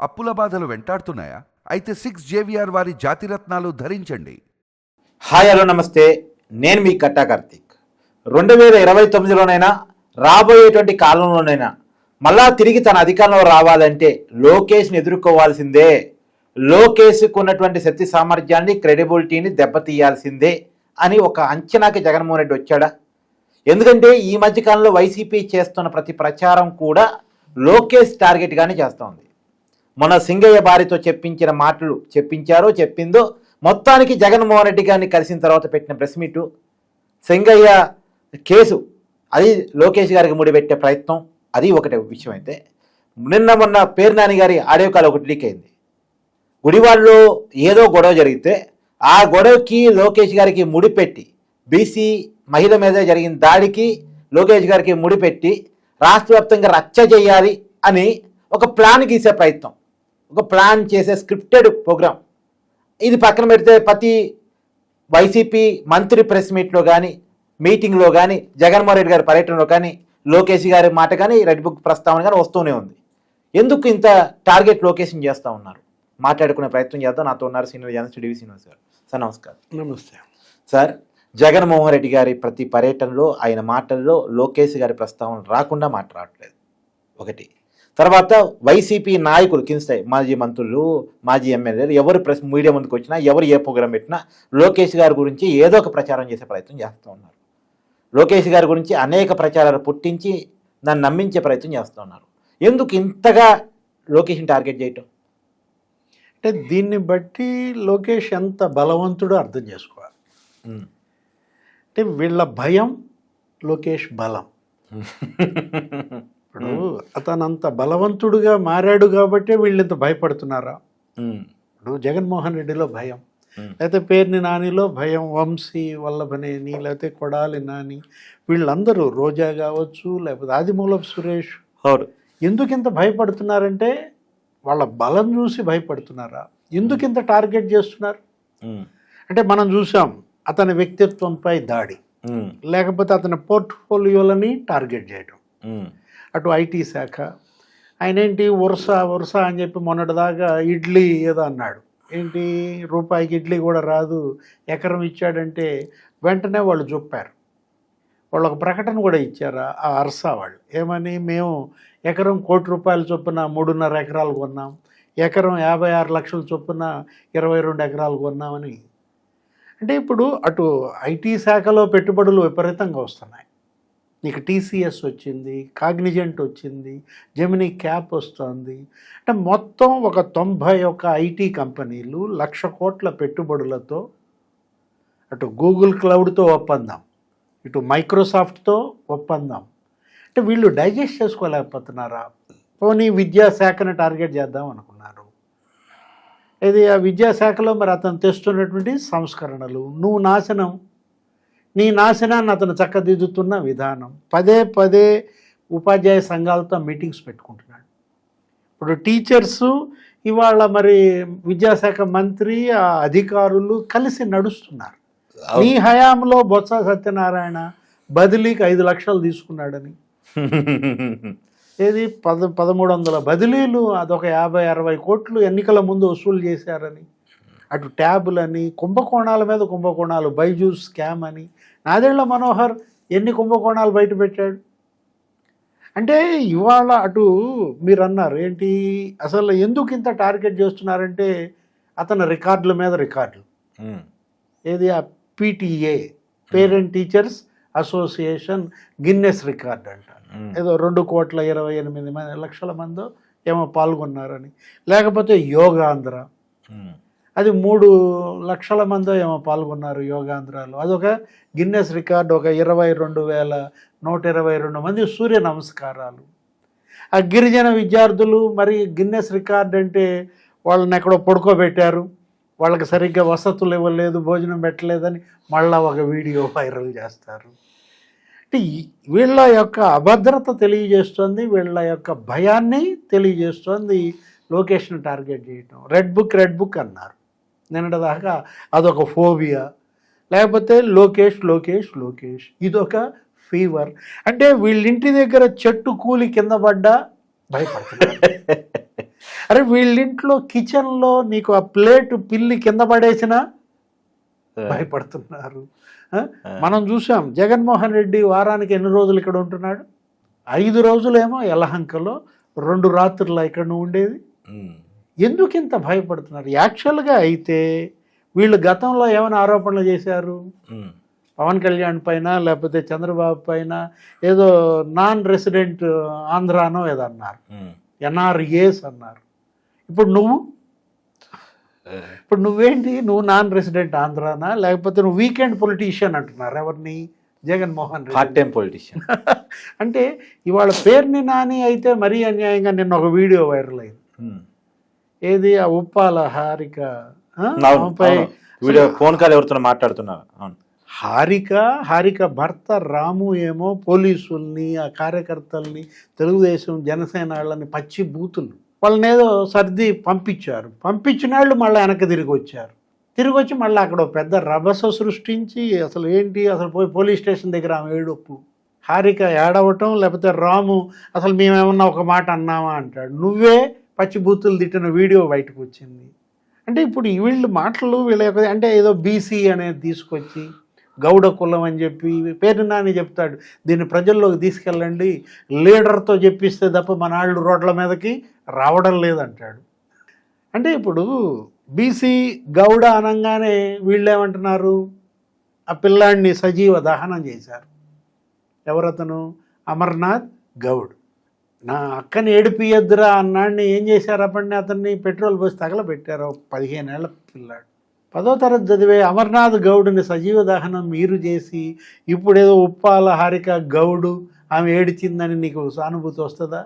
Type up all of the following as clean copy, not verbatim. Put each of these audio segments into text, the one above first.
అప్పుల బాధలు వెంటాడుతున్నాయా? అయితే 6JVR వారి జాతిరత్నాలు ధరించండి. హాయ్ హలో నమస్తే, నేను మీ కట్టా కార్తీక్. 2029లోనైనా రాబోయేటువంటి కాలంలోనైనా మళ్ళా తిరిగి తన అధికారంలో రావాలంటే లోకేష్ని ఎదుర్కోవాల్సిందే. లోకేష్కు ఉన్నటువంటి శక్తి సామర్థ్యాన్ని, క్రెడిబిలిటీని దెబ్బతీయాల్సిందే అని ఒక అంచనాకి జగన్మోహన్ రెడ్డి వచ్చాడా? ఎందుకంటే ఈ మధ్యకాలంలో వైసీపీ చేస్తున్న ప్రతి ప్రచారం కూడా లోకేష్ టార్గెట్గానే చేస్తోంది. మన సింగయ్య భార్యతో చెప్పించిన మాటలు చెప్పిందో మొత్తానికి జగన్మోహన్ రెడ్డి గారిని కలిసిన తర్వాత పెట్టిన ప్రెస్ మీటు, సింగయ్య కేసు అది లోకేష్ గారికి ముడిపెట్టే ప్రయత్నం, అది ఒకటి విషయం. అయితే నిన్న మొన్న పేరు నాని గారి ఆడియో కాల్ ఒకటి లీక్ అయింది. గుడివాడలో ఏదో గొడవ జరిగితే ఆ గొడవకి లోకేష్ గారికి ముడిపెట్టి, బీసీ మహిళ మీద జరిగిన దాడికి లోకేష్ గారికి ముడిపెట్టి రాష్ట్ర వ్యాప్తంగా రచ్చ చేయాలి అని ఒక ప్లాన్ గీసే ప్రయత్నం, ఒక ప్లాన్ చేసే స్క్రిప్టెడ్ ప్రోగ్రాం. ఇది పక్కన పెడితే ప్రతి వైసీపీ మంత్రి ప్రెస్ మీట్లో కానీ, మీటింగ్లో కానీ, జగన్మోహన్ రెడ్డి గారి పర్యటనలో కానీ, లోకేష్ గారి మాట కానీ, రెడ్ బుక్ ప్రస్తావన కానీ వస్తూనే ఉంది. ఎందుకు ఇంత టార్గెట్ లొకేషన్ చేస్తూ ఉన్నారు? మాట్లాడుకునే ప్రయత్నం చేద్దాం. నాతో ఉన్నారు సీనియర్ జర్నలిస్ట్ డివి శ్రీనివాస్ గారు. సార్ నమస్కారం. నమస్తే సార్. జగన్మోహన్ రెడ్డి గారి ప్రతి పర్యటనలో ఆయన మాటల్లో లోకేష్ గారి ప్రస్తావన రాకుండా మాట్లాడట్లేదు ఒకటి. తర్వాత వైసీపీ నాయకులు కింద స్థాయి మాజీ మంత్రులు, మాజీ ఎమ్మెల్యేలు ఎవరు ప్రెస్ మీడియా ముందుకు వచ్చినా, ఎవరు ఏ ప్రోగ్రాం పెట్టినా లోకేష్ గారి గురించి ఏదో ఒక ప్రచారం చేసే ప్రయత్నం చేస్తూ ఉన్నారు. లోకేష్ గారి గురించి అనేక ప్రచారాలు పుట్టించి నన్ను నమ్మించే ప్రయత్నం చేస్తూ ఉన్నారు. ఎందుకు ఇంతగా లోకేష్ని టార్గెట్ చేయటం? అంటే దీన్ని బట్టి లోకేష్ ఎంత బలవంతుడో అర్థం చేసుకోవాలి. అంటే వీళ్ళ భయం, లోకేష్ బలం. ఇప్పుడు అతను అంత బలవంతుడుగా మారాడు కాబట్టి వీళ్ళు ఇంత భయపడుతున్నారా? ఇప్పుడు జగన్మోహన్ రెడ్డిలో భయం, లేకపోతే పేర్ని నానిలో భయం, వంశీ వల్లభనేని, లేకపోతే కొడాలి నాని, వీళ్ళందరూ రోజా కావచ్చు, లేకపోతే ఆదిమూలపు సురేష్, ఎందుకు ఇంత భయపడుతున్నారంటే వాళ్ళ బలం చూసి భయపడుతున్నారా? ఎందుకు ఇంత టార్గెట్ చేస్తున్నారు అంటే మనం చూసాం అతని వ్యక్తిత్వంపై దాడి, లేకపోతే అతని పోర్ట్ఫోలియోలని టార్గెట్ చేయడం. అటు ఐటీ శాఖ, ఆయన ఏంటి వరుస అని చెప్పి మొన్నటిదాకా ఇడ్లీ ఏదో అన్నాడు. ఏంటి రూపాయికి ఇడ్లీ కూడా రాదు, ఎకరం ఇచ్చాడంటే వెంటనే వాళ్ళు చెప్పారు. వాళ్ళు ఒక ప్రకటన కూడా ఇచ్చారు ఆ అర్సా వాళ్ళు. ఏమని? మేము ఎకరం ₹1,00,00,000 చొప్పున 3.5 ఎకరాలు కొన్నాం, ఎకరం 56 లక్షల చొప్పున 22 ఎకరాలు కొన్నామని. అంటే ఇప్పుడు అటు ఐటీ శాఖలో పెట్టుబడులు విపరీతంగా వస్తున్నాయి. నీకు టీసీఎస్ వచ్చింది, కాగ్నిజెంట్ వచ్చింది, జెమినీ క్యాప్ వస్తుంది. అంటే మొత్తం ఒక 91 ఐటీ కంపెనీలు 1,00,000 కోట్ల పెట్టుబడులతో అటు గూగుల్ క్లౌడ్తో ఒప్పందం, ఇటు మైక్రోసాఫ్ట్తో ఒప్పందం. అంటే వీళ్ళు డైజెస్ట్ చేసుకోలేకపోతున్నారా? పోనీ విద్యాశాఖను టార్గెట్ చేద్దాం అనుకున్నారు. ఇది ఆ విద్యాశాఖలో మరి అతను తెస్తున్నటువంటి సంస్కరణలు, నీ నాశనాన్ని అతను చక్కదిద్దుతున్న విధానం, పదే ఉపాధ్యాయ సంఘాలతో మీటింగ్స్ పెట్టుకుంటున్నాడు. ఇప్పుడు టీచర్సు ఇవాళ మరి విద్యాశాఖ మంత్రి, ఆ అధికారులు కలిసి నడుస్తున్నారు. నీ హయాంలో బొత్స సత్యనారాయణ బదిలీకి 5 లక్షలు తీసుకున్నాడని, ఏది 1300 బదిలీలు, అదొక 50-60 కోట్లు ఎన్నికల ముందు వసూలు చేశారని, అటు ట్యాబులని, కుంభకోణాల మీద కుంభకోణాలు, బైజూస్ స్కామ్ అని, నాదెళ్ల మనోహర్ ఎన్ని కుంభకోణాలు బయట పెట్టాడు. అంటే ఇవాళ అటు మీరు అన్నారు ఏంటి అసలు ఎందుకు ఇంత టార్గెట్ చేస్తున్నారంటే అతని రికార్డుల మీద రికార్డులు. ఏది ఆ PTA parent teachers association Guinness record అంట, ఏదో 2,28,000,000 మందో ఏమో పాల్గొన్నారని, లేకపోతే యోగాంధ్ర అది 3 లక్షల మందో ఏమో పాల్గొన్నారు యోగాంధ్రాలో, అదొక గిన్నెస్ రికార్డు. ఒక 22,122 మంది సూర్య నమస్కారాలు. ఆ గిరిజన విద్యార్థులు మరి గిన్నెస్ రికార్డ్ అంటే వాళ్ళని ఎక్కడో పడుకోబెట్టారు, వాళ్ళకి సరిగ్గా వసతులు ఇవ్వలేదు, భోజనం పెట్టలేదని మళ్ళా ఒక వీడియో వైరల్ చేస్తారు. అంటే వీళ్ళ యొక్క అభద్రత తెలియజేస్తుంది, వీళ్ళ యొక్క భయాన్ని తెలియజేస్తుంది లోకేష్ని టార్గెట్ చేయటం. రెడ్ బుక్ అన్నారు నిన్నటిదాకా, అదొక ఫోబియా. లేకపోతే లోకేష్ ఇదొక ఫీవర్. అంటే వీళ్ళింటి దగ్గర చెట్టు కూలి కింద పడ్డా భయపడుతున్నారు. అరే వీళ్ళింట్లో కిచెన్లో నీకు ఆ ప్లేట్ పిల్లి కింద పడేసినా భయపడుతున్నారు. మనం చూసాం జగన్మోహన్ రెడ్డి వారానికి ఎన్ని రోజులు ఇక్కడ ఉంటున్నాడు? 5 రోజులేమో యలహంకలో, 2 రాత్రులు ఇక్కడ ఉండేది. ఎందుకు ఇంత భయపడుతున్నారు? యాక్చువల్గా అయితే వీళ్ళు గతంలో ఏమైనా ఆరోపణలు చేశారు? పవన్ కళ్యాణ్ పైన లేకపోతే చంద్రబాబు పైన ఏదో నాన్ రెసిడెంట్ ఆంధ్రానో ఏదో అన్నారు, ఎన్ఆర్ఏస్ అన్నారు. ఇప్పుడు నువ్వేంటి, నువ్వు నాన్ రెసిడెంట్ ఆంధ్రానా లేకపోతే నువ్వు వీకెండ్ పొలిటీషియన్ అంటున్నారు ఎవరిని? Jaganmohan Reddy part time politician. అంటే ఇవాళ పేరుని నాని అయితే మరీ అన్యాయంగా నిన్న ఒక వీడియో వైరల్ అయింది. ఏది ఆ Uppala Harika video phone call ఎవరితో మాట్లాడుతున్నారు. హారిక భర్త రాము ఏమో పోలీసుల్ని, ఆ కార్యకర్తల్ని, తెలుగుదేశం జనసేన వాళ్ళని పచ్చి బూతులు వాళ్ళని ఏదో సర్ది పంపించిన వాళ్ళు మళ్ళీ వెనక్కి తిరిగి వచ్చి మళ్ళీ అక్కడ పెద్ద రభస సృష్టించి అసలు ఏంటి, అసలు పోలీస్ స్టేషన్ దగ్గర ఆమె ఏడుపు, హారిక ఏడవటం, లేకపోతే రాము అసలు మేమేమన్నా ఒక మాట అన్నామా అంటాడు. నువ్వే పచ్చి బూతులు తిట్టిన వీడియో బయటకు వచ్చింది. అంటే ఇప్పుడు వీళ్ళు మాటలు అంటే ఏదో బీసీ అనేది తీసుకొచ్చి గౌడ కులం అని చెప్పి పేరు నాని చెప్తాడు, దీన్ని ప్రజల్లోకి తీసుకెళ్ళండి, లీడర్తో చెప్పిస్తే తప్ప మన వాళ్ళు రోడ్ల మీదకి రావడం లేదంటాడు. అంటే ఇప్పుడు బీసీ గౌడ అనగానే వీళ్ళు ఏమంటున్నారు, ఆ పిల్లాడిని సజీవ దహనం చేశారు. ఎవరతను? అమర్నాథ్ గౌడ్. నా అక్కని ఏడిపియద్దురా అన్నాడిని ఏం చేశారు? అప్పటిని అతన్ని పెట్రోల్ పోసి తగలబెట్టారు. 15 ఏళ్ల పిల్లాడు, 10వ తరగతి చదివే అమర్నాథ్ గౌడ్ని సజీవ దహనం మీరు చేసి ఇప్పుడేదో ఉప్పాల హారిక గౌడు ఆమె ఏడిచిందని నీకు సానుభూతి వస్తుందా?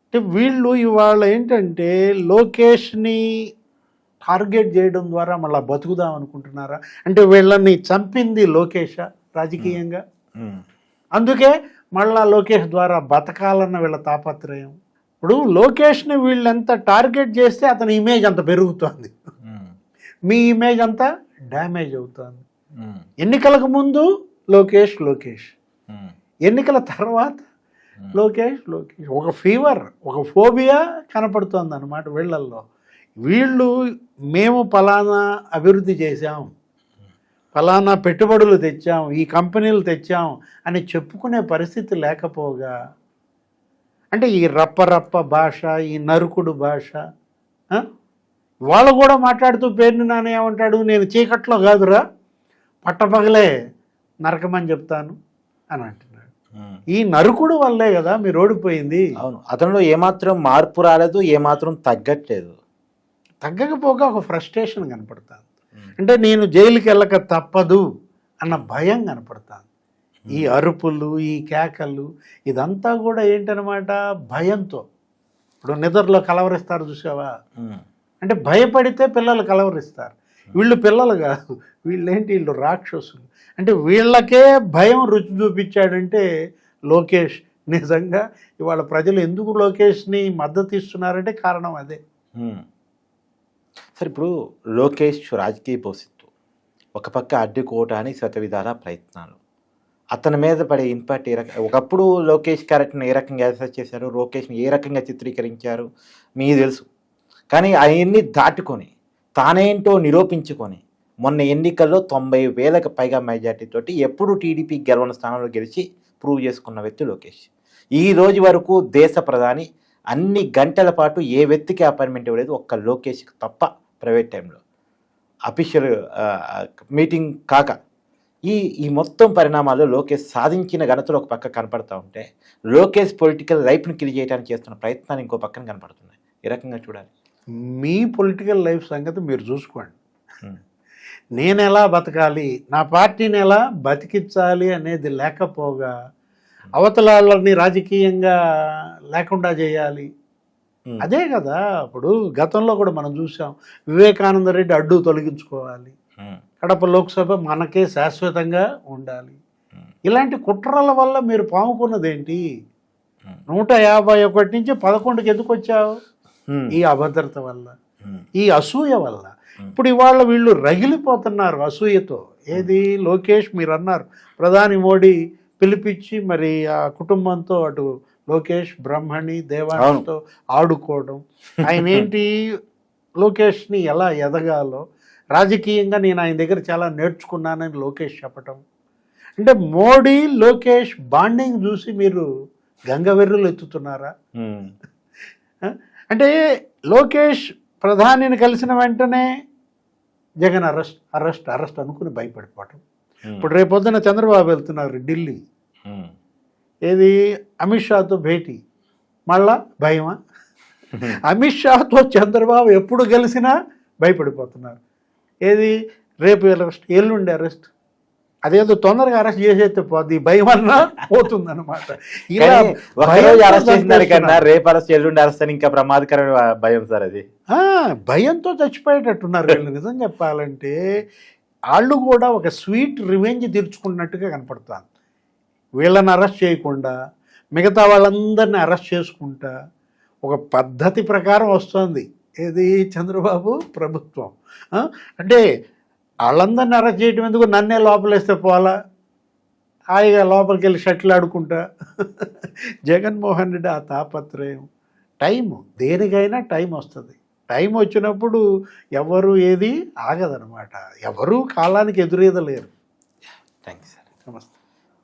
అంటే వీళ్ళు ఇవాళ ఏంటంటే లోకేష్ని టార్గెట్ చేయడం ద్వారా మళ్ళీ బతుకుదాం అనుకుంటున్నారా? అంటే వీళ్ళని చంపింది లోకేష రాజకీయంగా, అందుకే మళ్ళా లోకేష్ ద్వారా బతకాలన్న వీళ్ళ తాపత్రయం. ఇప్పుడు లోకేష్ని వీళ్ళు ఎంత టార్గెట్ చేస్తే అతని ఇమేజ్ అంత పెరుగుతుంది, మీ ఇమేజ్ అంతా డ్యామేజ్ అవుతుంది. ఎన్నికలకు ముందు లోకేష్, ఎన్నికల తర్వాత లోకేష్, ఒక ఫీవర్, ఒక ఫోబియా కనపడుతుంది అన్నమాట వీళ్ళల్లో. వీళ్ళు మేము ఫలానా అభివృద్ధి చేశాం, ఫలానా పెట్టుబడులు తెచ్చాం, ఈ కంపెనీలు తెచ్చాం అని చెప్పుకునే పరిస్థితి లేకపోగా, అంటే ఈ రప్ప భాష, ఈ నరుకుడు భాష, వాళ్ళు కూడా మాట్లాడుతూ పేరుని నాని ఏమంటాడు, నేను చీకట్లో కాదురా పట్టపగలే నరకమని చెప్తాను అని అంటున్నాడు. ఈ నరుకుడు వల్లే కదా మీరు ఓడిపోయింది. అవును, అతనిలో ఏమాత్రం మార్పు రాలేదు, ఏమాత్రం తగ్గకపోగా ఒక ఫ్రస్ట్రేషన్ కనపడుతుంది. అంటే నేను జైలుకి వెళ్ళక తప్పదు అన్న భయం కనపడుతుంది. ఈ అరుపులు, ఈ కేకలు ఇదంతా కూడా ఏంటనమాట, భయంతో. ఇప్పుడు నిద్రలో కలవరిస్తారు చూసావా, అంటే భయపడితే పిల్లలు కలవరిస్తారు. వీళ్ళు పిల్లలు కాదు, వీళ్ళు రాక్షసులు. అంటే వీళ్ళకే భయం రుచి చూపించాడంటే లోకేష్. నిజంగా ఇవాళ ప్రజలు ఎందుకు లోకేష్ని మద్దతు ఇస్తున్నారంటే కారణం అదే. సరే, ఇప్పుడు లోకేష్ రాజకీయ భవిష్యత్తు ఒక పక్క అడ్డుకోవటానికి శతవిధాల ప్రయత్నాలు, అతని మీద పడే ఇంపాక్ట్ ఒకప్పుడు లోకేష్ క్యారెక్టర్ని ఏ రకంగా అసెస్ చేశారు, లోకేష్ని ఏ రకంగా చిత్రీకరించారు మీకు తెలుసు. కానీ అవన్నీ దాటుకొని తానేంటో నిరూపించుకొని మొన్న ఎన్నికల్లో 90,000కు పైగా మెజార్టీతోటి ఎప్పుడు టీడీపీ గెలవని స్థానంలో గెలిచి ప్రూవ్ చేసుకున్న వ్యక్తి లోకేష్. ఈ రోజు వరకు దేశ ప్రధాని అన్ని గంటల పాటు ఏ వ్యక్తికి అపాయింట్మెంట్ ఇవ్వలేదు, ఒక్క లోకేష్కి తప్ప. ప్రైవేట్ టైంలో అఫీషియల్ మీటింగ్ కాక ఈ మొత్తం పరిణామాల్లో లోకేష్ సాధించిన ఘనతలు ఒక పక్క కనపడతా ఉంటే, లోకేష్ పొలిటికల్ లైఫ్ని కిల్ చేయడానికి చేస్తున్న ప్రయత్నాలు ఇంకో పక్కన కనపడుతున్నాయి. ఏ రకంగా చూడాలి? మీ పొలిటికల్ లైఫ్ సంగతి మీరు చూసుకోండి. నేను ఎలా బతకాలి, నా పార్టీని ఎలా బతికించాలి అనేది లేకపోగా అవతల వాళ్ళని రాజకీయంగా లేకుండా చేయాలి, అదే కదా. ఇప్పుడు గతంలో కూడా మనం చూసాం, వివేకానంద రెడ్డి అడ్డు తొలగించుకోవాలి, కడప లోక్సభ మనకే శాశ్వతంగా ఉండాలి. ఇలాంటి కుట్రల వల్ల మీరు పాముకున్నదేంటి? 151 నుంచి 11కి ఎందుకు వచ్చావు? ఈ అభద్రత వల్ల, ఈ అసూయ వల్ల. ఇప్పుడు ఇవాళ వీళ్ళు రగిలిపోతున్నారు అసూయతో. ఏది లోకేష్ మీరు అన్నారు, ప్రధాని మోడీ పిలిపించి మరి ఆ కుటుంబంతో అటు లోకేష్ బ్రహ్మణి దేవాంశతో ఆడుకోవడం, ఆయన ఏంటి లోకేష్ని ఎలా ఎదగాలో రాజకీయంగా నేను ఆయన దగ్గర చాలా నేర్చుకున్నానని లోకేష్ చెప్పటం. అంటే మోడీ లోకేష్ బాండింగ్ చూసి మీరు గంగవెర్రులు ఎత్తుతున్నారా? అంటే లోకేష్ ప్రధానిని కలిసిన వెంటనే జగన్ అరెస్ట్ అనుకుని భయపడిపోవటం. ఇప్పుడు రేపొద్దున చంద్రబాబు వెళ్తున్నారు ఢిల్లీ, ఏది అమిత్ షాతో భేటీ, మళ్ళా భయమా? అమిత్ షాతో చంద్రబాబు ఎప్పుడు కలిసినా భయపడిపోతున్నారు. ఏది రేపు అరెస్ట్, ఎల్లుండి అరెస్ట్, అదేదో తొందరగా అరెస్ట్ చేసేస్తే పోద్ది, భయం అన్నా పోతుందన్నమాట. ఇలా ఒకరోజు అరెస్ట్ చేసిన కన్నా రేపు అరెస్ట్ ఎల్లుండి అరెస్ట్ అని ఇంకా ప్రమాదకరమైన భయం సార్ అది. భయంతో చచ్చిపోయేటట్టున్నారు వీళ్ళు. నిజం చెప్పాలంటే వాళ్ళు కూడా ఒక స్వీట్ రివెంజ్ తీర్చుకున్నట్టుగా కనపడుతుంది. వీళ్ళని అరెస్ట్ చేయకుండా మిగతా వాళ్ళందరినీ అరెస్ట్ చేసుకుంటా ఒక పద్ధతి ప్రకారం వస్తుంది ఏది చంద్రబాబు ప్రభుత్వం. అంటే వాళ్ళందరినీ అరెస్ట్ చేయటం ఎందుకు, నన్నే లోపలేస్తే పోవాలా, హాయిగా లోపలికి వెళ్ళి షటిల్ ఆడుకుంటా. జగన్మోహన్ రెడ్డి ఆ తాపత్రయం. టైము దేనికైనా టైం వస్తుంది. టైం వచ్చినప్పుడు ఎవరు ఏది ఆగదనమాట, ఎవరు కాలానికి ఎదురీదలేరు. Thanks sir. నమస్తే.